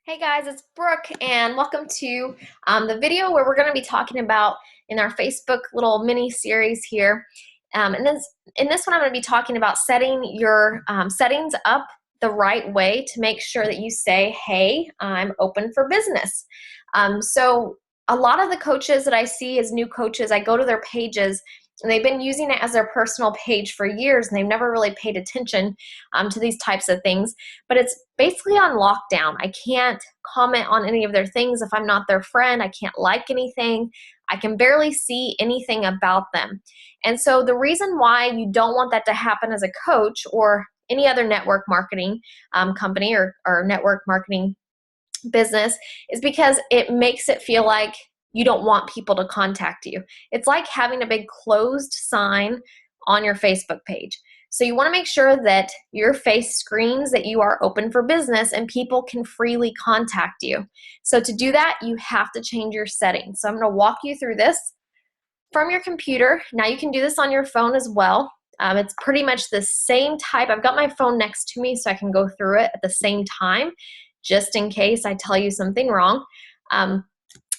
Hey guys, it's Brooke and welcome to the video where we're going to be talking about in our Facebook little mini series here. In this one, I'm going to be talking about setting your settings up the right way to make sure that you say, hey, I'm open for business. So a lot of the coaches that I see as new coaches, I go to their pages and they've been using it as their personal page for years and they've never really paid attention to these types of things. But it's basically on lockdown. I can't comment on any of their things if I'm not their friend. I can't like anything. I can barely see anything about them. And so the reason why you don't want that to happen as a coach or any other network marketing company or network marketing business is because it makes it feel like you don't want people to contact you. It's like having a big closed sign on your Facebook page. So you want to make sure that your face screens that you are open for business and people can freely contact you. So to do that, you have to change your settings. So I'm going to walk you through this from your computer. Now you can do this on your phone as well. It's pretty much the same type. I've got my phone next to me so I can go through it at the same time, just in case I tell you something wrong.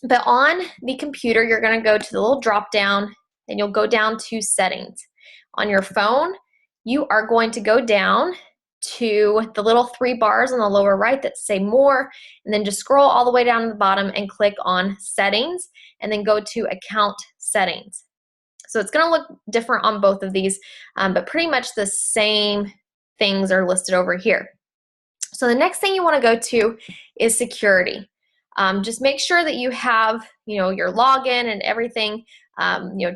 But on the computer, you're going to go to the little drop down and you'll go down to settings. On your phone, you are going to go down to the little three bars on the lower right that say more, and then just scroll all the way down to the bottom and click on settings, and then go to account settings. So it's going to look different on both of these, but pretty much the same things are listed over here. So the next thing you want to go to is security. Just make sure that you have, your login and everything.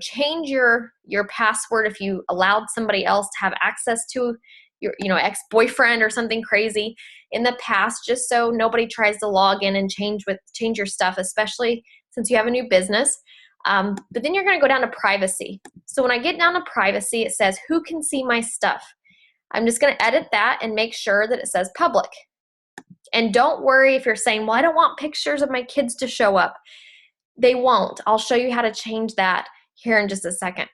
Change your password if you allowed somebody else to have access to your, ex-boyfriend or something crazy in the past, just so nobody tries to log in and change your stuff, especially since you have a new business. But then you're going to go down to privacy. So when I get down to privacy, it says who can see my stuff. I'm just going to edit that and make sure that it says public. And don't worry if you're saying, well, I don't want pictures of my kids to show up. They won't. I'll show you how to change that here in just a second.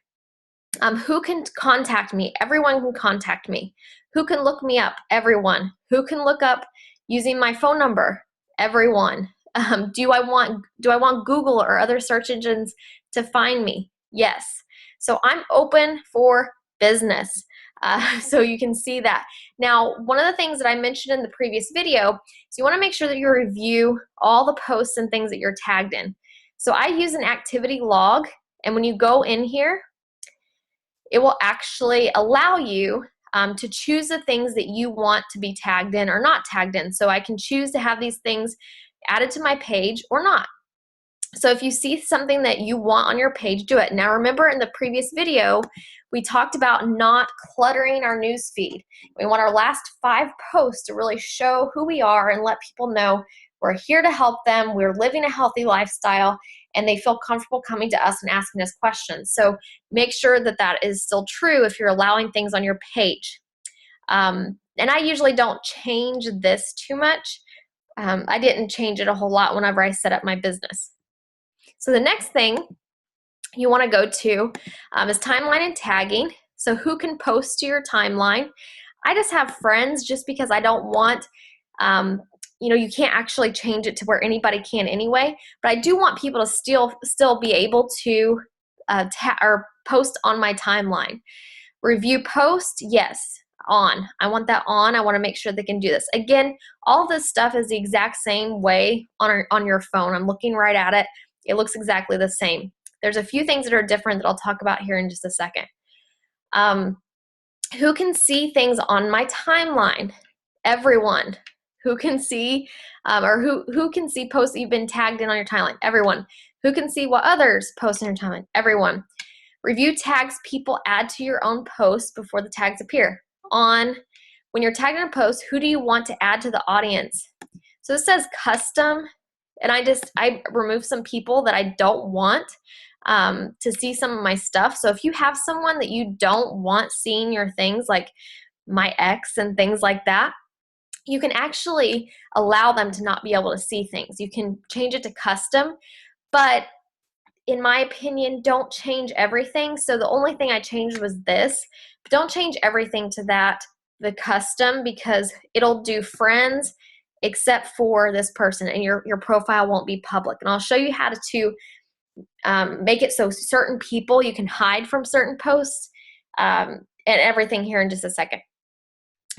Who can contact me? Everyone can contact me. Who can look me up? Everyone. Who can look up using my phone number? Everyone. Do I want Google or other search engines to find me? Yes. So I'm open for business. So you can see that. Now, one of the things that I mentioned in the previous video is you want to make sure that you review all the posts and things that you're tagged in. So I use an activity log, and when you go in here, it will actually allow you to choose the things that you want to be tagged in or not tagged in. So I can choose to have these things added to my page or not. So if you see something that you want on your page, do it. Now remember, in the previous video, we talked about not cluttering our news feed. We want our last 5 posts to really show who we are and let people know we're here to help them, we're living a healthy lifestyle, and they feel comfortable coming to us and asking us questions. So make sure that that is still true if you're allowing things on your page. And I usually don't change this too much. I didn't change it a whole lot whenever I set up my business. So the next thing you want to go to is timeline and tagging. So who can post to your timeline? I just have friends just because I don't want, you can't actually change it to where anybody can anyway, but I do want people to still be able to or post on my timeline. Review post, yes, on. I want that on. I want to make sure they can do this. Again, all of this stuff is the exact same way on your phone. I'm looking right at it. It looks exactly the same. There's a few things that are different that I'll talk about here in just a second. Who can see things on my timeline? Everyone. Who can see, or who can see posts that you've been tagged in on your timeline? Everyone. Who can see what others post on your timeline? Everyone. Review tags people add to your own posts before the tags appear. When you're tagged in a post, who do you want to add to the audience? So it says custom, and I remove some people that I don't want to see some of my stuff. So if you have someone that you don't want seeing your things, like my ex and things like that, you can actually allow them to not be able to see things. You can change it to custom, but in my opinion, don't change everything. So the only thing I changed was this, but don't change everything to the custom, because it'll do friends except for this person, and your profile won't be public. And I'll show you how to make it so certain people you can hide from certain posts, and everything here in just a second.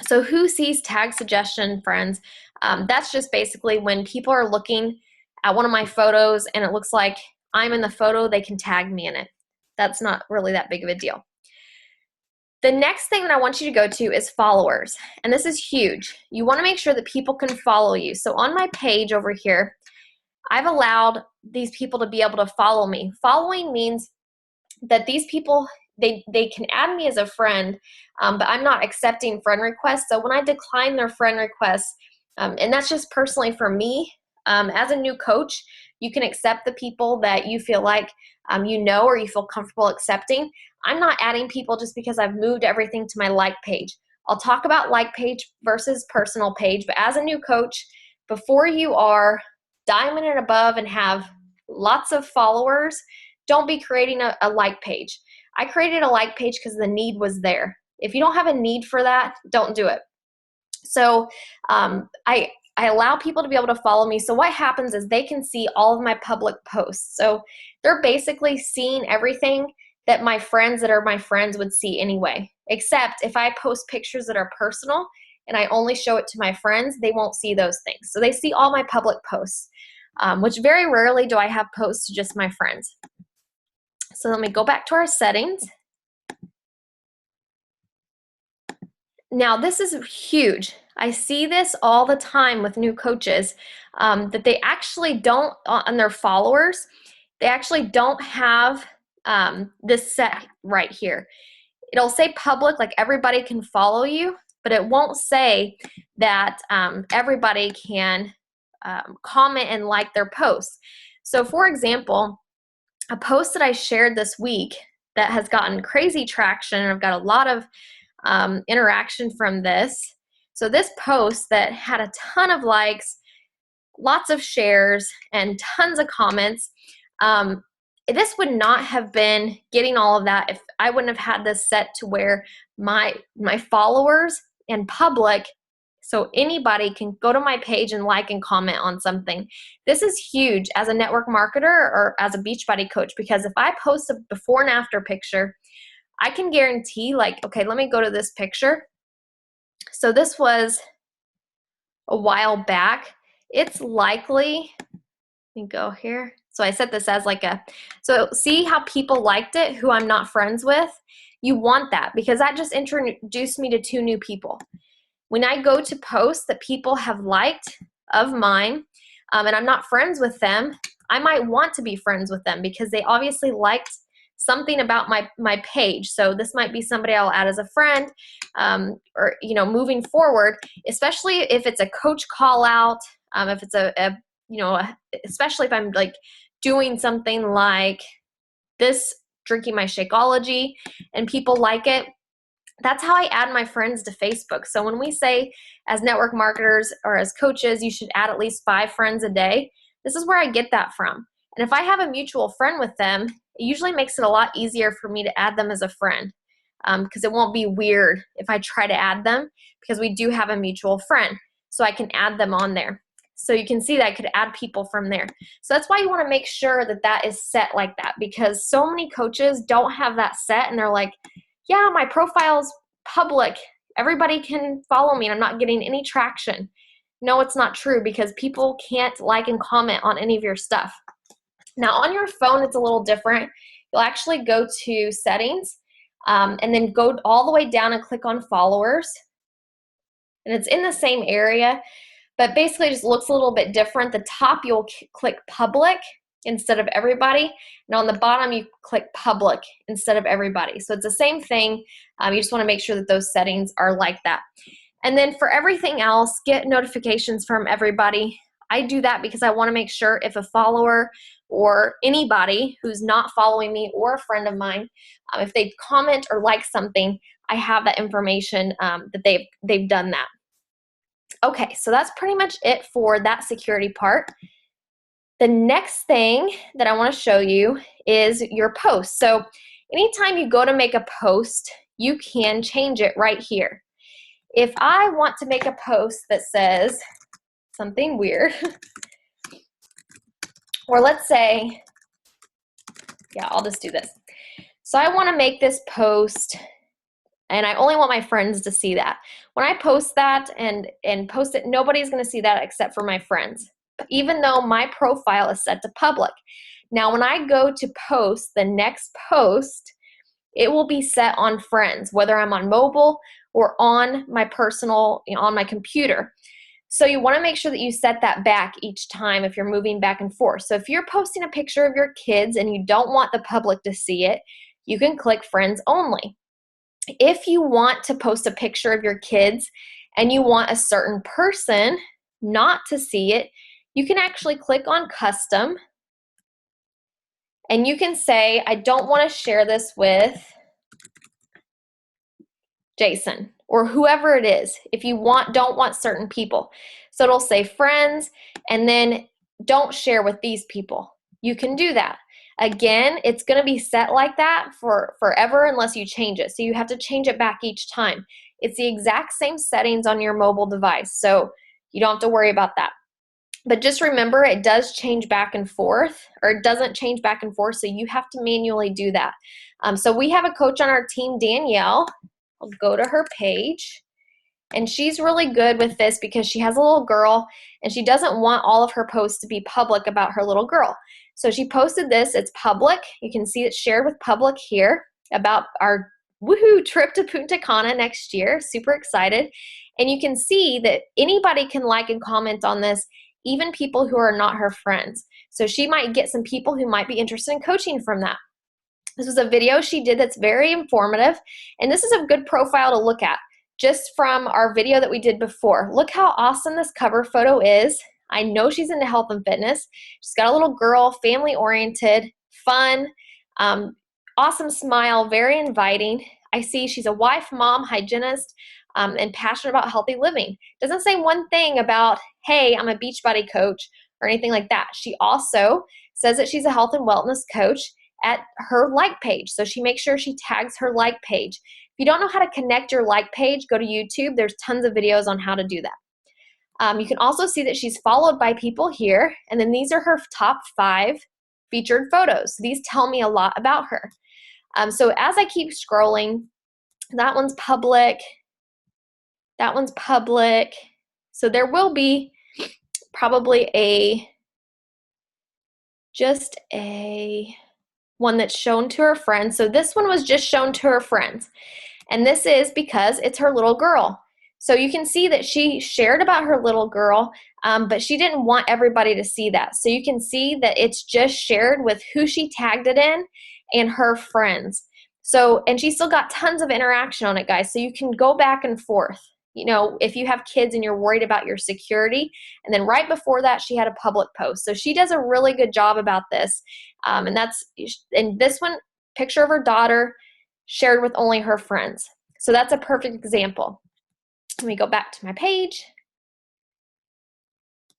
So who sees tag suggestion friends? That's just basically when people are looking at one of my photos and it looks like I'm in the photo, they can tag me in it. That's not really that big of a deal. The next thing that I want you to go to is followers, and this is huge. You want to make sure that people can follow you. So on my page over here, I've allowed these people to be able to follow me. Following means that these people, they can add me as a friend, but I'm not accepting friend requests. So when I decline their friend requests, and that's just personally for me, as a new coach, you can accept the people that you feel like you know or you feel comfortable accepting. I'm not adding people just because I've moved everything to my like page. I'll talk about like page versus personal page, but as a new coach, before you are diamond and above and have lots of followers, don't be creating a like page. I created a like page because the need was there. If you don't have a need for that, don't do it. So I allow people to be able to follow me. So what happens is they can see all of my public posts. So they're basically seeing everything that my friends that are my friends would see anyway, except if I post pictures that are personal and I only show it to my friends, they won't see those things. So they see all my public posts, which very rarely do I have posts to just my friends. So let me go back to our settings. Now this is huge. I see this all the time with new coaches, that they actually don't, on their followers, they actually don't have this set right here. It'll say public, like everybody can follow you, but it won't say that everybody can comment and like their posts. So for example, a post that I shared this week that has gotten crazy traction, and I've got a lot of interaction from this. So this post that had a ton of likes, lots of shares, and tons of comments, this would not have been getting all of that if I wouldn't have had this set to where my followers and public, so anybody can go to my page and like and comment on something. This is huge as a network marketer or as a Beachbody coach, because if I post a before and after picture, I can guarantee, like, okay, let me go to this picture. So this was a while back. It's likely, let me go here. So I set this as like so see how people liked it who I'm not friends with? You want that because that just introduced me to 2 new people. When I go to posts that people have liked of mine, and I'm not friends with them, I might want to be friends with them because they obviously liked something about my page. So this might be somebody I'll add as a friend, or moving forward, especially if it's a coach call out, if it's especially if I'm like doing something like this, drinking my Shakeology, and people like it. That's how I add my friends to Facebook. So when we say as network marketers or as coaches, you should add at least 5 friends a day, this is where I get that from. And if I have a mutual friend with them, it usually makes it a lot easier for me to add them as a friend, because it won't be weird if I try to add them because we do have a mutual friend. So I can add them on there. So you can see that I could add people from there. So that's why you want to make sure that that is set like that, because so many coaches don't have that set and they're like, yeah, my profile's public. Everybody can follow me and I'm not getting any traction. No, it's not true because people can't like and comment on any of your stuff. Now on your phone, it's a little different. You'll actually go to settings, and then go all the way down and click on followers. And it's in the same area, but basically it just looks a little bit different. The top, you'll click public instead of everybody. And on the bottom, you click public instead of everybody. So it's the same thing. You just want to make sure that those settings are like that. And then for everything else, get notifications from everybody. I do that because I want to make sure if a follower or anybody who's not following me or a friend of mine, if they comment or like something, I have that information that they've done that. Okay, so that's pretty much it for that security part. The next thing that I want to show you is your post. So anytime you go to make a post, you can change it right here. If I want to make a post that says, something weird. Or let's say, yeah, I'll just do this. So I want to make this post, and I only want my friends to see that. When I post that and post it, nobody's going to see that except for my friends, even though my profile is set to public. Now, when I go to post the next post, it will be set on friends, whether I'm on mobile or on my personal, on my computer. So you want to make sure that you set that back each time if you're moving back and forth. So if you're posting a picture of your kids and you don't want the public to see it, you can click friends only. If you want to post a picture of your kids and you want a certain person not to see it, you can actually click on custom, and you can say, I don't want to share this with Jason or whoever it is, if you don't want certain people. So it'll say friends and then don't share with these people. You can do that. Again, it's going to be set like that for forever unless you change it. So you have to change it back each time. It's the exact same settings on your mobile device, so you don't have to worry about that. But just remember, it does change back and forth, or it doesn't change back and forth, so you have to manually do that. So we have a coach on our team, Danielle. I'll go to her page, and she's really good with this because she has a little girl and she doesn't want all of her posts to be public about her little girl. So she posted this. It's public. You can see it's shared with public here about our woohoo trip to Punta Cana next year. Super excited. And you can see that anybody can like and comment on this, even people who are not her friends. So she might get some people who might be interested in coaching from that. This was a video she did that's very informative, and this is a good profile to look at just from our video that we did before. Look how awesome this cover photo is. I know she's into health and fitness. She's got a little girl, family-oriented, fun, awesome smile, very inviting. I see she's a wife, mom, hygienist, and passionate about healthy living. Doesn't say one thing about, hey, I'm a Beachbody coach or anything like that. She also says that she's a health and wellness coach at her like page. So she makes sure she tags her like page. If you don't know how to connect your like page, go to YouTube. There's tons of videos on how to do that. You can also see that she's followed by people here, and then these are her top 5 featured photos. So these tell me a lot about her. So as I keep scrolling, that one's public, that one's public. So there will be probably just a one that's shown to her friends. So this one was just shown to her friends. And this is because it's her little girl. So you can see that she shared about her little girl, but she didn't want everybody to see that. So you can see that it's just shared with who she tagged it in and her friends. So, and she still got tons of interaction on it, guys. So you can go back and forth. You know, if you have kids and you're worried about your security. And then right before that, she had a public post. So she does a really good job about this. And this one, picture of her daughter shared with only her friends. So that's a perfect example. Let me go back to my page.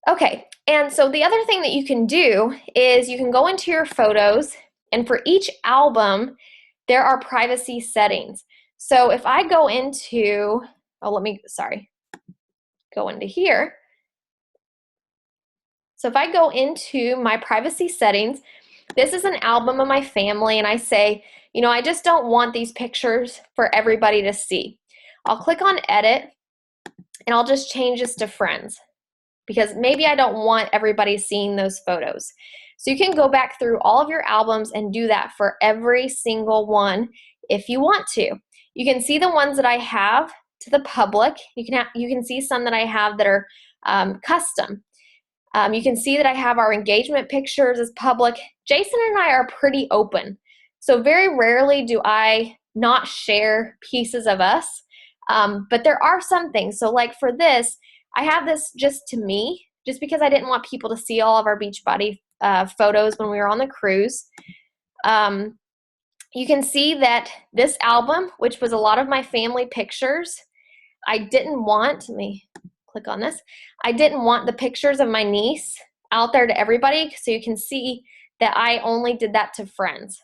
Okay, and so the other thing that you can do is you can go into your photos, and for each album, there are privacy settings. So if I go into, go into here. So if I go into my privacy settings, this is an album of my family, and I say, you know, I just don't want these pictures for everybody to see. I'll click on edit, and I'll just change this to friends because maybe I don't want everybody seeing those photos. So you can go back through all of your albums and do that for every single one if you want to. You can see the ones that I have to the public. You can see some that I have that are custom. You can see that I have our engagement pictures as public. Jason and I are pretty open. So very rarely do I not share pieces of us, but there are some things. So like for this, I have this just to me, just because I didn't want people to see all of our Beachbody photos when we were on the cruise. You can see that this album, which was a lot of my family pictures, I didn't want, let me click on this, I didn't want the pictures of my niece out there to everybody, so you can see that I only did that to friends.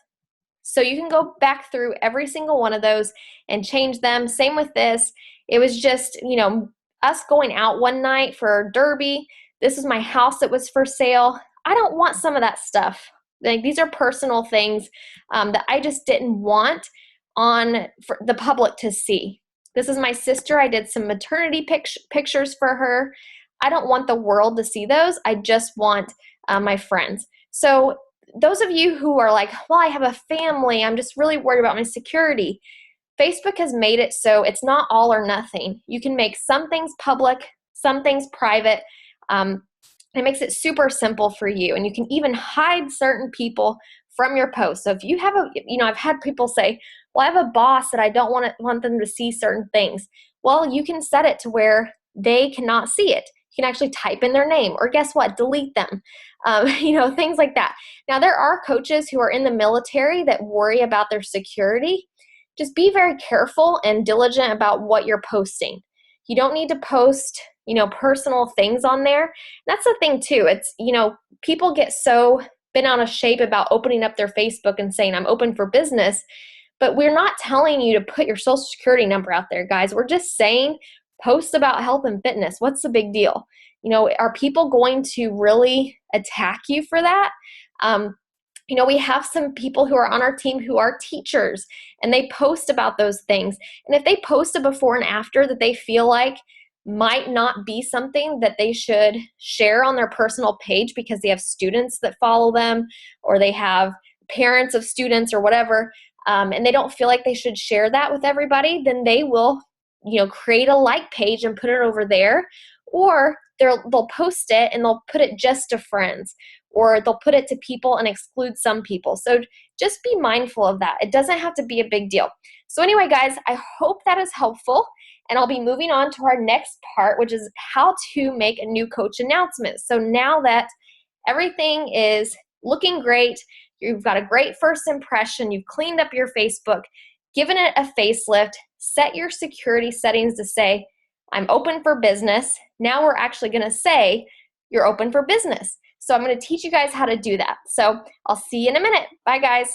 So you can go back through every single one of those and change them. Same with this. It was just, you know, us going out one night for Derby. this is my house that was for sale. I don't want some of that stuff. Like, these are personal things that I just didn't want for the public to see. This is my sister. I did some maternity pictures for her. I don't want the world to see those. I just want my friends. So those of you who are like, well, I have a family, I'm just really worried about my security. Facebook has made it so it's not all or nothing. You can make some things public, some things private. It makes it super simple for you, and you can even hide certain people from your posts. So if you have I've had people say, well, I have a boss that I don't want them to see certain things. Well, you can set it to where they cannot see it. You can actually type in their name, or guess what? Delete them. Things like that. Now, there are coaches who are in the military that worry about their security. Just be very careful and diligent about what you're posting. You don't need to post, personal things on there. That's the thing too. It's, people get so bent out of shape about opening up their Facebook and saying, I'm open for business. But we're not telling you to put your social security number out there, guys. We're just saying post about health and fitness. What's the big deal? Are people going to really attack you for that? We have some people who are on our team who are teachers, and they post about those things. And if they post a before and after that they feel like might not be something that they should share on their personal page because they have students that follow them, or they have parents of students or whatever, and they don't feel like they should share that with everybody, then they will, create a like page and put it over there, or they'll post it and they'll put it just to friends, or they'll put it to people and exclude some people. So just be mindful of that. It doesn't have to be a big deal. So anyway, guys, I hope that is helpful. And I'll be moving on to our next part, which is how to make a new coach announcement. So now that everything is looking great, you've got a great first impression, you've cleaned up your Facebook, given it a facelift, set your security settings to say, I'm open for business. Now we're actually going to say you're open for business. So I'm going to teach you guys how to do that. So I'll see you in a minute. Bye, guys.